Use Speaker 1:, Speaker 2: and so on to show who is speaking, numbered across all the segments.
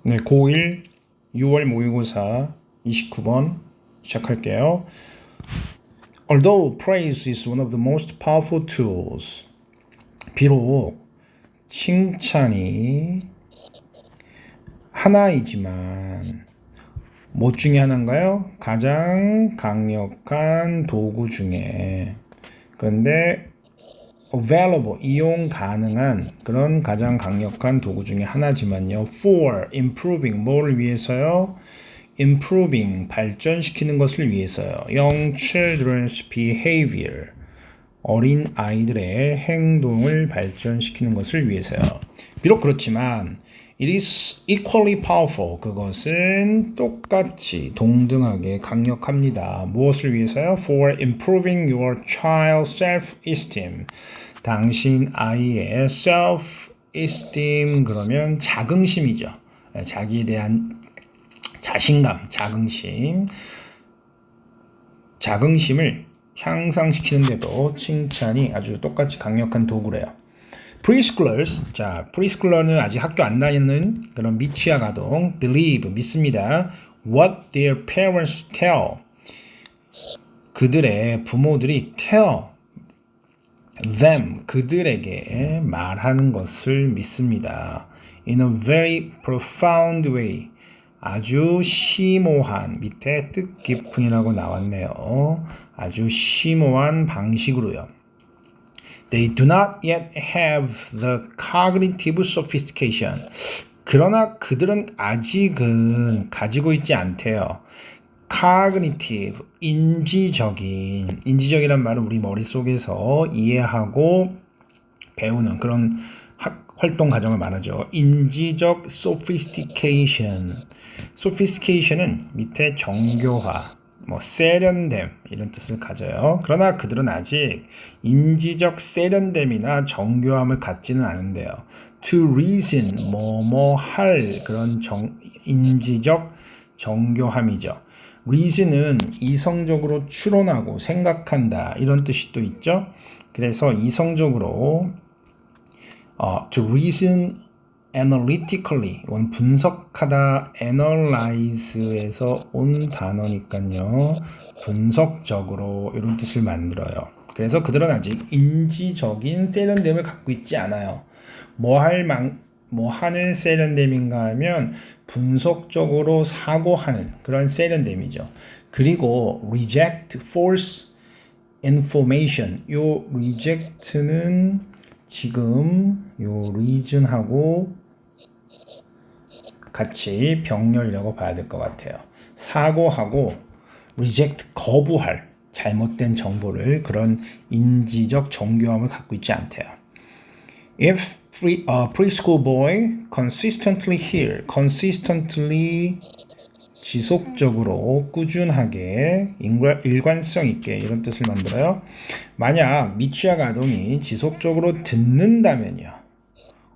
Speaker 1: 네, 고1 6월 모의고사 29번 시작할게요. Although praise is one of the most powerful tools. 비록 칭찬이 하나이지만 뭐 중에 하나인가요? 가장 강력한 도구 중에. 그런데 available, 이용 가능한 그런 가장 강력한 도구 중에 하나지만요. For improving, 뭘 위해서요? improving, 발전시키는 것을 위해서요. young children's behavior, 어린 아이들의 행동을 발전시키는 것을 위해서요. 비록 그렇지만 it is equally powerful, 그것은 똑같이 동등하게 강력합니다. 무엇을 위해서요? for improving your child's self-esteem, 당신 아이의 self-esteem, 그러면 자긍심이죠. 자기에 대한 자신감, 자긍심을 향상시키는데도 칭찬이 아주 똑같이 강력한 도구래요. Preschoolers, 자, preschooler는 아직 학교 안 다니는 그런 미취학 아동, believe, 믿습니다. What their parents tell, 그들의 부모들이 tell them, 그들에게 말하는 것을 믿습니다. In a very profound way, 아주 심오한, 밑에 뜻깊은이라고 나왔네요. 아주 심오한 방식으로요. They do not yet have the cognitive sophistication. 그러나 그들은 아직은 가지고 있지 않대요. cognitive, 인지적이란 말은 우리 머릿속에서 이해하고 배우는 그런 활동 과정을 말하죠. 인지적 sophistication은 밑에 정교화, 세련됨 이런 뜻을 가져요. 그러나 그들은 아직 인지적 세련됨이나 정교함을 갖지는 않은데요. To reason, 할 그런 인지적 정교함이죠. reason은 이성적으로 추론하고 생각한다 이런 뜻이 또 있죠. 그래서 이성적으로 to reason analytically, 이건 분석하다, analyze에서 온 단어니까요. 분석적으로 이런 뜻을 만들어요. 그래서 그들은 아직 인지적인 세련됨을 갖고 있지 않아요. 뭐 하는 세련됨인가 하면 분석적으로 사고하는 그런 세련됨이죠. 그리고 reject false information, 요 reject는 지금 요 reason하고 같이 병렬이라고 봐야 될 것 같아요. 사고하고 reject, 거부할 잘못된 정보를, 그런 인지적 정교함을 갖고 있지 않대요. If preschool boy consistently 지속적으로, 꾸준하게, 일관성 있게 이런 뜻을 만들어요. 만약 미취학 아동이 지속적으로 듣는다면요.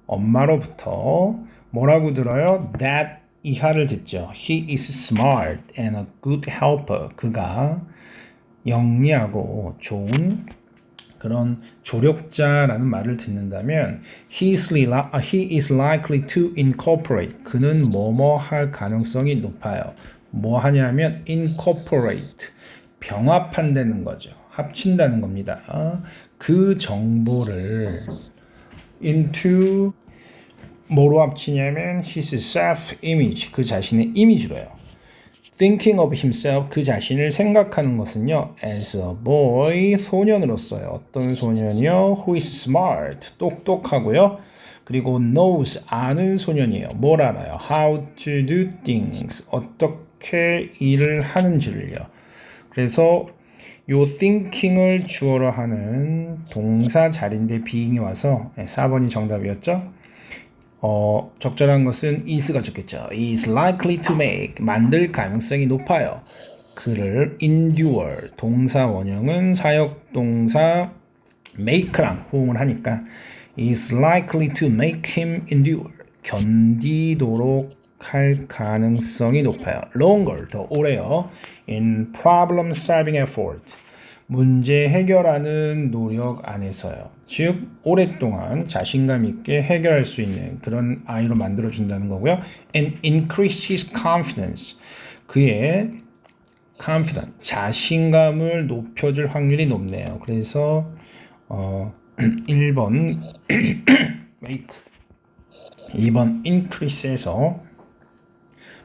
Speaker 1: 엄마로부터 뭐라고 들어요? That 이하를 듣죠. He is smart and a good helper. 그가 영리하고 좋은 그런 조력자라는 말을 듣는다면 he is likely to incorporate, 그는 뭐뭐 할 가능성이 높아요. 뭐 하냐면 incorporate, 병합한다는 거죠. 합친다는 겁니다. 그 정보를 into 뭐로 합치냐면 his self-image, 그 자신의 이미지로요. Thinking of himself, 그 자신을 생각하는 것은요, as a boy, 소년으로서요. 어떤 소년이요? Who is smart, 똑똑하고요. 그리고 knows, 아는 소년이에요. 뭘 알아요? How to do things, 어떻게 일을 하는지를요. 그래서 요 thinking을 주어로 하는 동사 자리인데 being이 와서 4번이 정답이었죠. 적절한 것은 is가 좋겠죠. is likely to make, 만들 가능성이 높아요. 그를 endure, 동사 원형은 사역동사 make랑 호응을 하니까 is likely to make him endure, 견디도록 할 가능성이 높아요. longer, 더 오래요. in problem solving effort, 문제 해결하는 노력 안에서요. 즉 오랫동안 자신감 있게 해결할 수 있는 그런 아이로 만들어준다는 거고요. And increase his confidence. 그의 confidence, 자신감을 높여줄 확률이 높네요. 그래서 1번 make, 2번 increase에서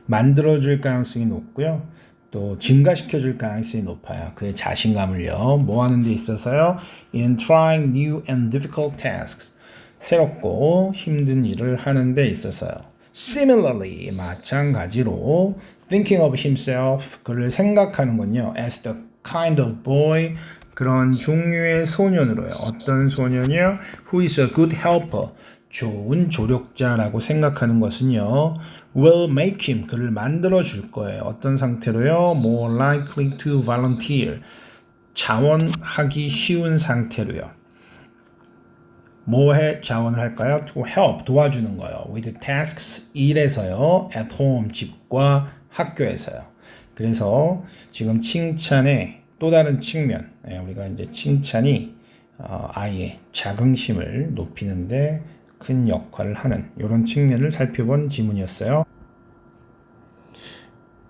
Speaker 1: 만들어줄 가능성이 높고요. 또 증가시켜줄 가능성이 높아요. 그의 자신감을요. 뭐 하는 데 있어서요? In trying new and difficult tasks. 새롭고 힘든 일을 하는 데 있어서요. Similarly, 마찬가지로 thinking of himself, 그를 생각하는군요. As the kind of boy, 그런 종류의 소년으로요. 어떤 소년이요? Who is a good helper, 좋은 조력자라고 생각하는 것은요. will make him, 그를 만들어 줄 거예요. 어떤 상태로요? more likely to volunteer, 자원하기 쉬운 상태로요. 뭐에 자원을 할까요? to help, 도와주는 거예요. with tasks, 일에서요. at home, 집과 학교에서요. 그래서 지금 칭찬의 또 다른 측면, 우리가 이제 칭찬이 아이의 자긍심을 높이는데 큰 역할을 하는 이런 측면을 살펴본 지문이었어요.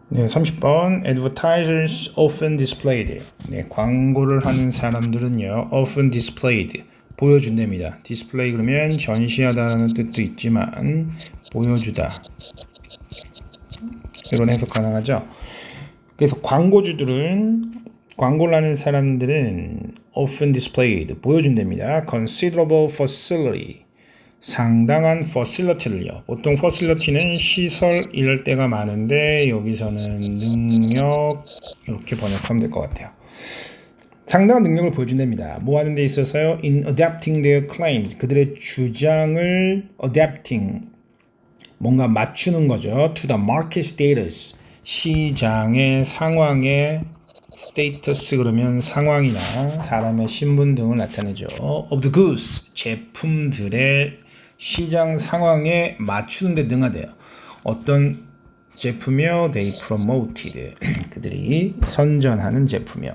Speaker 1: 네, 30번 Advertisers often displayed. 네, 광고를 하는 사람들은요, often displayed, 보여준답니다. display 그러면 전시하다는 뜻도 있지만 보여주다, 이런 해석 가능하죠. 그래서 광고를 하는 사람들은 often displayed, 보여준답니다. considerable facility, 상당한 facility를요. 보통 facility는 시설 이럴 때가 많은데 여기서는 능력, 이렇게 번역하면 될 것 같아요. 상당한 능력을 보여준답니다. 뭐 하는 데 있어서요? In adapting their claims, 그들의 주장을 adapting, 뭔가 맞추는 거죠. To the market status, 시장의 상황에 스테이터스 그러면 상황이나 사람의 신분 등을 나타내죠. Of the goods, 제품들의 시장 상황에 맞추는 데 능하대요. 어떤 제품이요? They promoted, 그들이 선전하는 제품이요.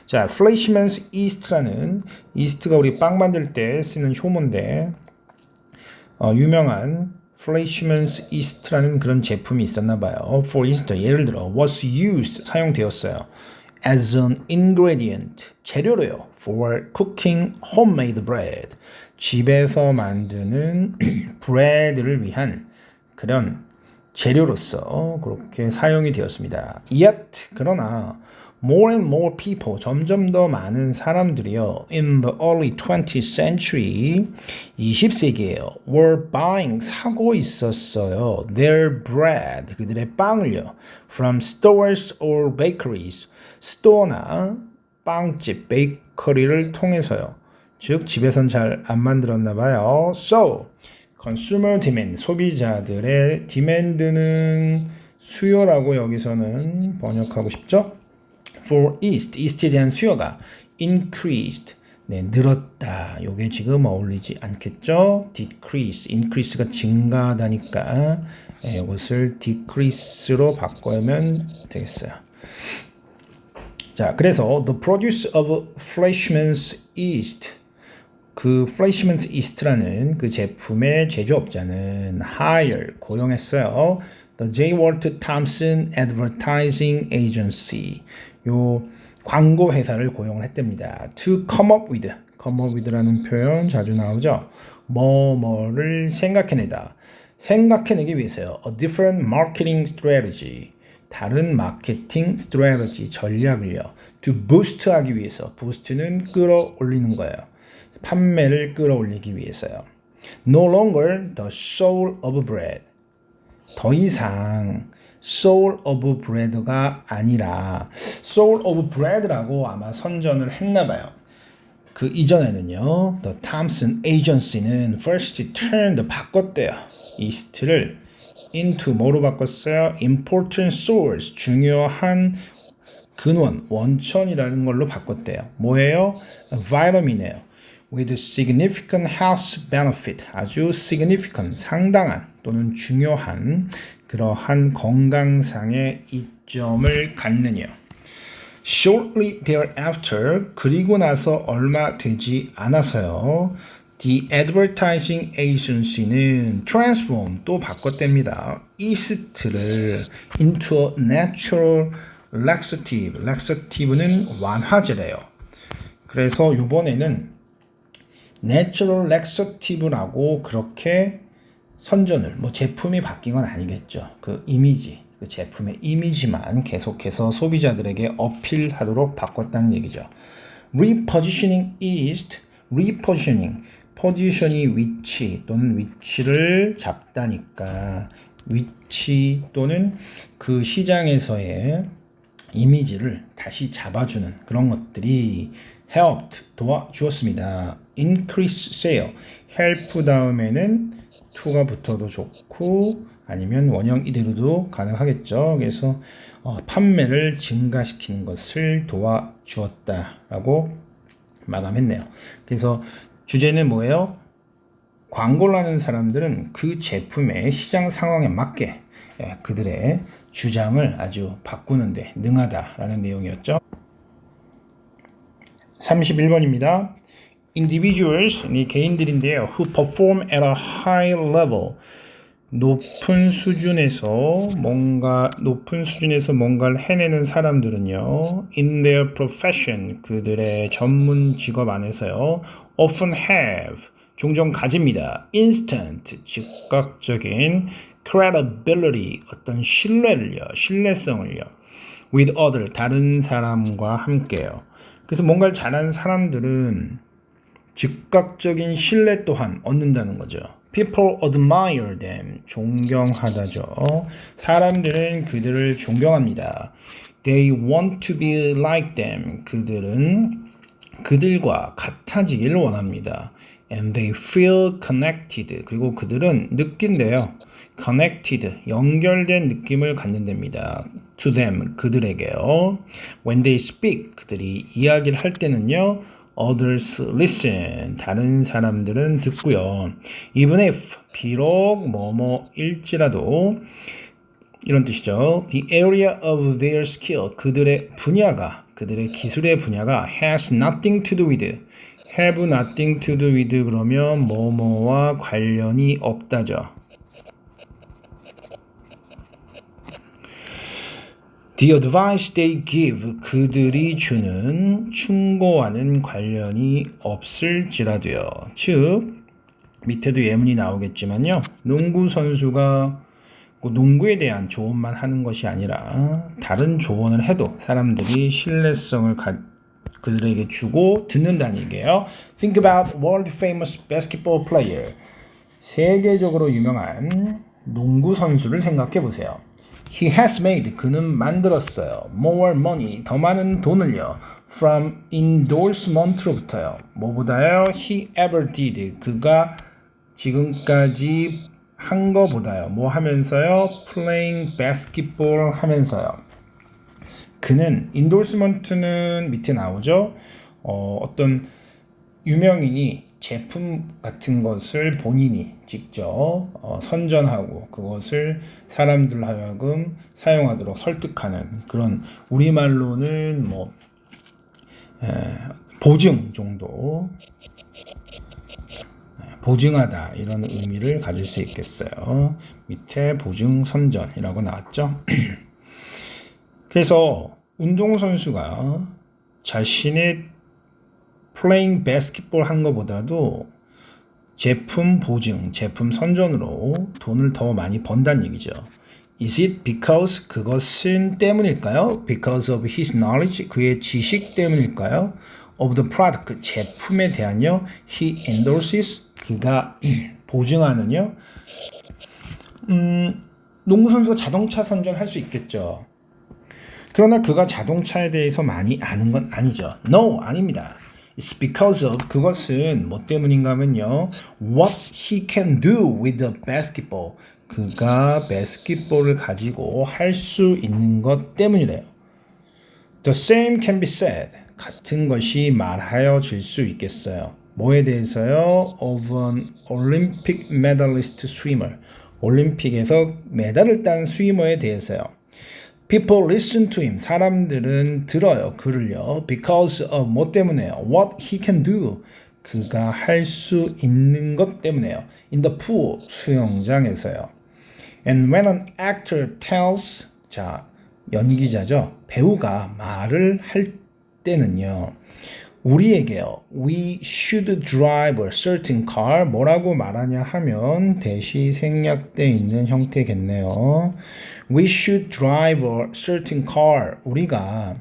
Speaker 1: 자, Fleischmann's East라는, 이스트가 우리 빵 만들 때 쓰는 효모인데 유명한 Fleischmann's East라는 그런 제품이 있었나 봐요. For instance, 예를 들어 was used, 사용되었어요. as an ingredient, 재료로요. for cooking homemade bread, 집에서 만드는 브레드를 위한 그런 재료로서 그렇게 사용이 되었습니다. Yet, 그러나 more and more people, 점점 더 많은 사람들이요. in the early 20th century, 20세기에요. were buying, 사고 있었어요. their bread, 그들의 빵을요. from stores or bakeries, 스토어나 빵집, 베이커리를 통해서요. 즉 집에선 잘 안 만들었나 봐요. So, consumer demand, 소비자들의 demand는 수요라고 여기서는 번역하고 싶죠. For East, East에 대한 수요가 increased, 네, 늘었다. 요게 지금 어울리지 않겠죠? decrease, increase가 증가하다니까 이것을 decrease로 바꾸면 되겠어요. 자, 그래서 the produce of Fleischmann's East, 그 Fleischmann's East라는 그 제품의 제조업자는 hire, 고용했어요. The J. Walter Thompson Advertising Agency, 요 광고 회사를 고용을 했답니다. To come up with라는 표현 자주 나오죠. 뭐를 생각해내다, 생각해내기 위해서요. A different marketing strategy, 다른 마케팅 strategy, 전략을요. To boost 하기 위해서, boost는 끌어올리는 거예요. 판매를 끌어올리기 위해서요. No longer the soul of bread, 더 이상 soul of bread가 아니라 soul of bread라고 아마 선전을 했나 봐요. 그 이전에는요. The Thompson Agency는 first turned, 바꿨대요. East를 into 뭐로 바꿨어요? Important source, 중요한 근원, 원천이라는 걸로 바꿨대요. 뭐예요? Vitamin이에요. With significant health benefit, 아주 significant, 상당한 또는 중요한 그러한 건강상의 이점을 갖느냐. Shortly thereafter, 그리고 나서 얼마 되지 않아서요. The advertising agency는 transform 또 바꿨답니다. east를 into a natural laxative. laxative는 완화제래요. 그래서 이번에는 natural laxative라고 그렇게 선전을 뭐 제품이 바뀐 건 아니겠죠. 그 이미지, 그 제품의 이미지만 계속해서 소비자들에게 어필하도록 바꿨다는 얘기죠. Repositioning east, repositioning 포지션이 위치 또는 위치를 잡다니까 위치 또는 그 시장에서의 이미지를 다시 잡아주는 그런 것들이 helped 도와주었습니다. increase sale help 다음에는 to가 붙어도 좋고 아니면 원형 이대로도 가능하겠죠. 그래서 판매를 증가시키는 것을 도와주었다라고 마감했네요. 그래서 주제는 뭐예요? 광고를 하는 사람들은 그 제품의 시장 상황에 맞게 그들의 주장을 아주 바꾸는데 능하다라는 내용이었죠. 31번입니다. Individuals, 개인들인데요. Who perform at a high level. 높은 수준에서 뭔가를 해내는 사람들은요. In their profession, 그들의 전문 직업 안에서요. Often have, 종종 가집니다. Instant, 즉각적인 credibility, 어떤 신뢰성을요. With other, 다른 사람과 함께요. 그래서 뭔가를 잘하는 사람들은 즉각적인 신뢰 또한 얻는다는 거죠. People admire them. 존경하다죠. 사람들은 그들을 존경합니다. They want to be like them. 그들은 그들과 같아지길 원합니다. And they feel connected. 그리고 그들은 느낀대요. connected. 연결된 느낌을 갖는답니다. To them. 그들에게요. When they speak. 그들이 이야기를 할 때는요. Others listen. 다른 사람들은 듣고요. Even if 비록 뭐뭐일지라도 이런 뜻이죠. The area of their skill. 그들의 기술의 분야가 has nothing to do with. have nothing to do with 그러면 뭐뭐와 관련이 없다죠. The advice they give, 그들이 주는 충고와는 관련이 없을지라도요. 즉, 밑에도 예문이 나오겠지만요. 농구 선수가 농구에 대한 조언만 하는 것이 아니라 다른 조언을 해도 사람들이 신뢰성을 그들에게 주고 듣는다는 얘기예요. Think about world famous basketball player. 세계적으로 유명한 농구 선수를 생각해 보세요. He has made, 그는 만들었어요. More money, 더 많은 돈을요. From endorsement로부터요. 뭐보다요? He ever did, 그가 지금까지 한 거보다요. 뭐 하면서요? Playing basketball 하면서요. 그는 endorsement는 밑에 나오죠. 어떤 유명인이 제품 같은 것을 본인이 직접 선전하고 그것을 사람들 하여금 사용하도록 설득하는 그런 우리말로는 보증 정도 보증하다 이런 의미를 가질 수 있겠어요. 밑에 보증 선전이라고 나왔죠. 그래서 운동선수가 자신의 playing basketball 한 것보다도 제품 보증, 제품 선전으로 돈을 더 많이 번다는 얘기죠. Is it because 그것은 때문일까요? Because of his knowledge, 그의 지식 때문일까요? Of the product, 그 제품에 대한요. He endorses, 그가 보증하는요. 농구선수가 자동차 선전할 수 있겠죠. 그러나 그가 자동차에 대해서 많이 아는 건 아니죠. No, 아닙니다. It's because of, 그것은 뭐 때문인가 하면요. What he can do with the basketball. 그가 바스켓볼을 가지고 할 수 있는 것 때문이래요. The same can be said. 같은 것이 말하여질 수 있겠어요. 뭐에 대해서요? Of an Olympic medalist swimmer. 올림픽에서 메달을 딴 스위머에 대해서요. People listen to him. 사람들은 들어요. 그를요. Because of 뭐 때문에요? What he can do. 그가 할 수 있는 것 때문에요. In the pool. 수영장에서요. And when an actor tells 자, 연기자죠. 배우가 말을 할 때는요. 우리에게요. We should drive a certain car. 뭐라고 말하냐 하면 대시 생략돼 있는 형태겠네요. We should drive a certain car. 우리가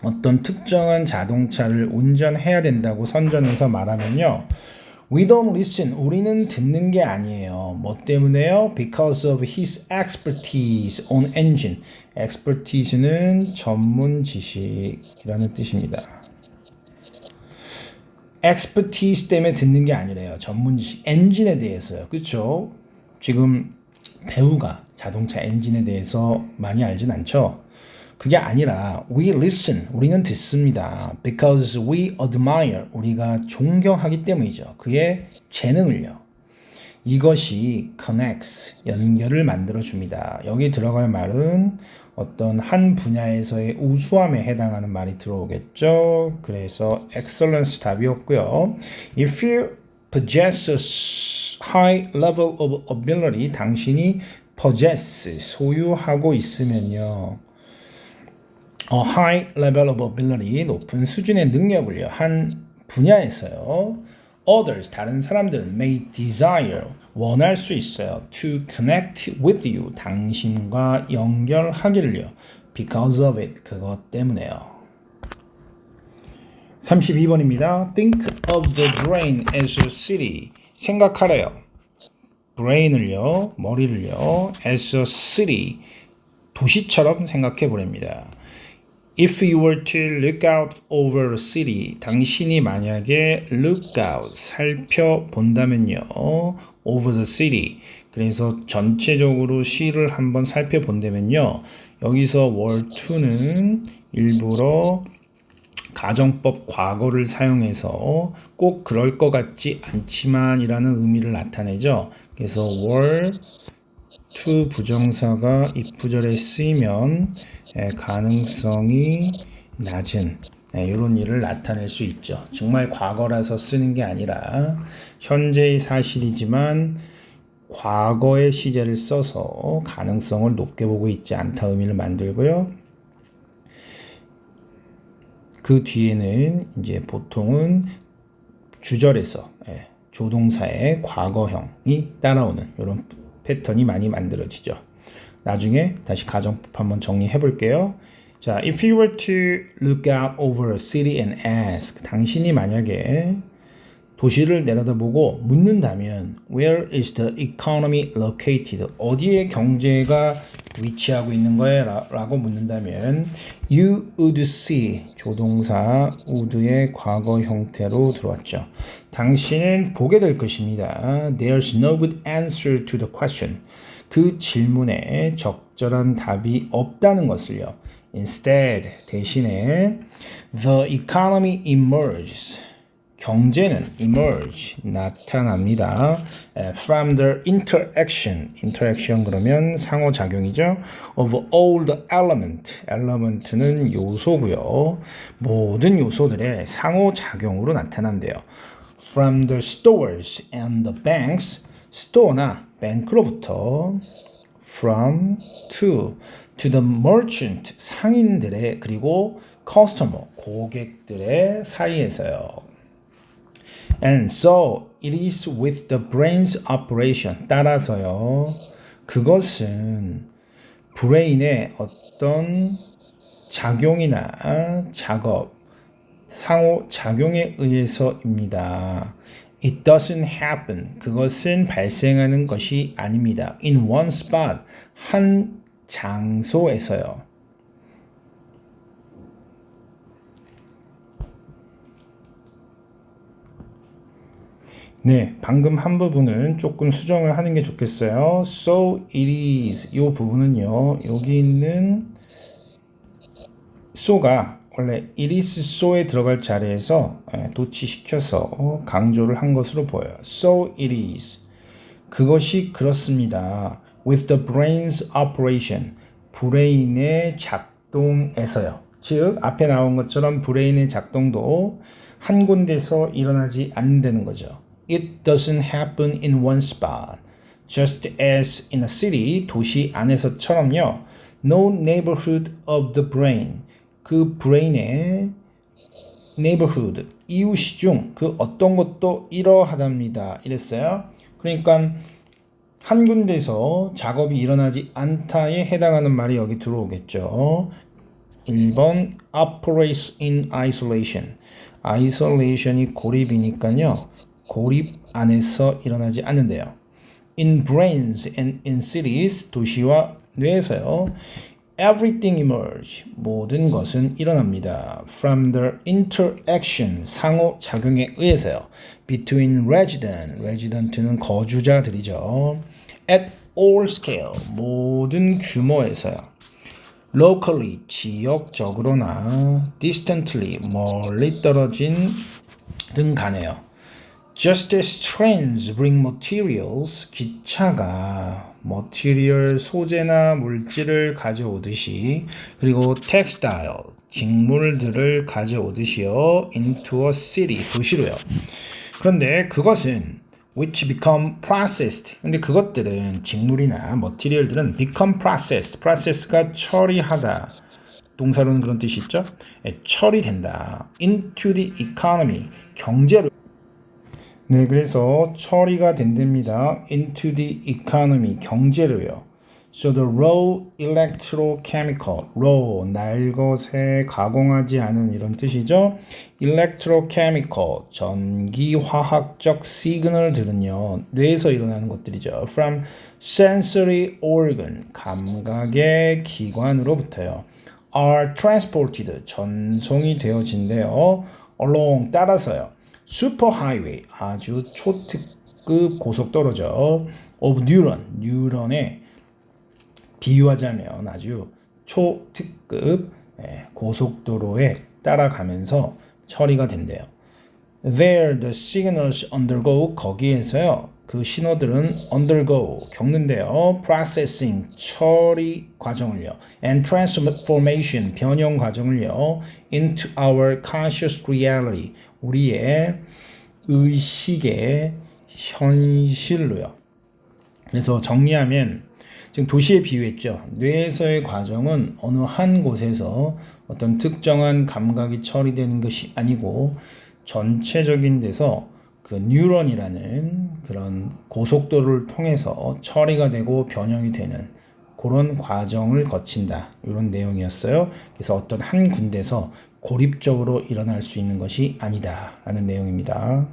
Speaker 1: 어떤 특정한 자동차를 운전해야 된다고 선전해서 말하면요. We don't listen. 우리는 듣는 게 아니에요. 뭐 때문에요? Because of his expertise on engine. expertise는 전문 지식이라는 뜻입니다. expertise 때문에 듣는 게 아니래요. 전문 지식. 엔진에 대해서요. 그렇죠? 지금 배우가 자동차 엔진에 대해서 많이 알진 않죠? 그게 아니라 we listen, 우리는 듣습니다. Because we admire, 우리가 존경하기 때문이죠. 그의 재능을요. 이것이 connects, 연결을 만들어줍니다. 여기 들어갈 말은 어떤 한 분야에서의 우수함에 해당하는 말이 들어오겠죠. 그래서 excellence 답이었고요. If you possess a high level of ability, 당신이 possess, 소유하고 있으면요. A high level of ability, 높은 수준의 능력을요. 한 분야에서요. Others, 다른 사람들은 may desire, 원할 수 있어요. To connect with you, 당신과 연결하기를요. Because of it, 그것 때문에요. 32번입니다. Think of the brain as a city. 생각하래요. brain을요, 머리를요, as a city, 도시처럼 생각해 보랍니다. If you were to look out over a city, 당신이 만약에 look out, 살펴본다면요, over the city, 그래서 전체적으로 시를 한번 살펴본다면요, 여기서 were to는 일부러 가정법 과거를 사용해서 꼭 그럴 것 같지 않지만 이라는 의미를 나타내죠. 그래서 were to 부정사가 입부절에 쓰이면 가능성이 낮은 이런 일을 나타낼 수 있죠. 정말 과거라서 쓰는 게 아니라 현재의 사실이지만 과거의 시제를 써서 가능성을 높게 보고 있지 않다 의미를 만들고요. 그 뒤에는 이제 보통은 주절에서 조동사의 과거형이 따라오는 이런 패턴이 많이 만들어지죠. 나중에 다시 가정법 한번 정리해 볼게요. 자, if you were to look out over a city and ask, 당신이 만약에 도시를 내려다보고 묻는다면 where is the economy located? 어디에 경제가 위치하고 있는 거예요? 라고 묻는다면 you would see, 조동사 would의 과거 형태로 들어왔죠. 당신은 보게 될 것입니다. There's no good answer to the question. 그 질문에 적절한 답이 없다는 것을요. Instead, 대신에 the economy emerges. 경제는 emerge, 나타납니다. From the interaction 그러면 상호작용이죠. Of all the element는 요소고요. 모든 요소들의 상호작용으로 나타난대요. From the stores and the banks, 스토어나 뱅크로부터 from to the merchant, 상인들의 그리고 customer, 고객들의 사이에서요. And so it is with the brain's operation. 따라서요. 그것은 브레인의 어떤 작용이나 작업, 상호작용에 의해서입니다. It doesn't happen. 그것은 발생하는 것이 아닙니다. In one spot. 한 장소에서요. 네, 방금 한 부분은 조금 수정을 하는 게 좋겠어요. So it is. 이 부분은요. 여기 있는 so가 원래 it is so에 들어갈 자리에서 도치시켜서 강조를 한 것으로 보여요. So it is. 그것이 그렇습니다. With the brain's operation. 브레인의 작동에서요. 즉 앞에 나온 것처럼 브레인의 작동도 한 군데서 일어나지 않는다는 거죠. It doesn't happen in one spot. Just as in a city, 도시 안에서처럼요. No neighborhood of the brain. 그 브레인의 neighborhood, 이웃이 중 그 어떤 것도 이러하답니다. 이랬어요. 그러니까 한 군데서 작업이 일어나지 않다에 해당하는 말이 여기 들어오겠죠. 1번 operates in isolation. isolation이 고립이니까요. 고립 안에서 일어나지 않는데요. in brains and in cities, 도시와 뇌에서요. everything emerge, 모든 것은 일어납니다. from the interaction, 상호작용에 의해서요. between resident는 거주자들이죠. at all scale, 모든 규모에서요. locally, 지역적으로나 distantly, 멀리 떨어진 등 간에요. Just as trains bring materials, 기차가 material, 소재나 물질을 가져오듯이, 그리고 textile, 직물들을 가져오듯이요. into a city, 도시로요. 그런데 그것은 which become processed. 근데 그것들은 직물이나 머티리얼들은 become processed. process가 처리하다. 동사로는 그런 뜻이 있죠. 처리된다. into the economy. 경제로. 네, 그래서 처리가 된답니다. into the economy. 경제로요. So the raw electrochemical, raw, 날것에 가공하지 않은 이런 뜻이죠. electrochemical, 전기화학적 시그널들은요. 뇌에서 일어나는 것들이죠. from sensory organ, 감각의 기관으로부터요. are transported, 전송이 되어진대요. along, 따라서요. superhighway, 아주 초특급 고속도로죠. of neuron, 뉴런의 비유하자면 아주 초특급 고속도로에 따라가면서 처리가 된대요. There the signals undergo, 거기에서요 그 신호들은 undergo, 겪는데요. processing, 처리 과정을요. and transformation, 변형 과정을요. into our conscious reality, 우리의 의식의 현실로요. 그래서 정리하면 지금 도시에 비유했죠. 뇌에서의 과정은 어느 한 곳에서 어떤 특정한 감각이 처리되는 것이 아니고 전체적인 데서 그 뉴런이라는 그런 고속도로를 통해서 처리가 되고 변형이 되는 그런 과정을 거친다. 이런 내용이었어요. 그래서 어떤 한 군데서 고립적으로 일어날 수 있는 것이 아니다. 라는 내용입니다.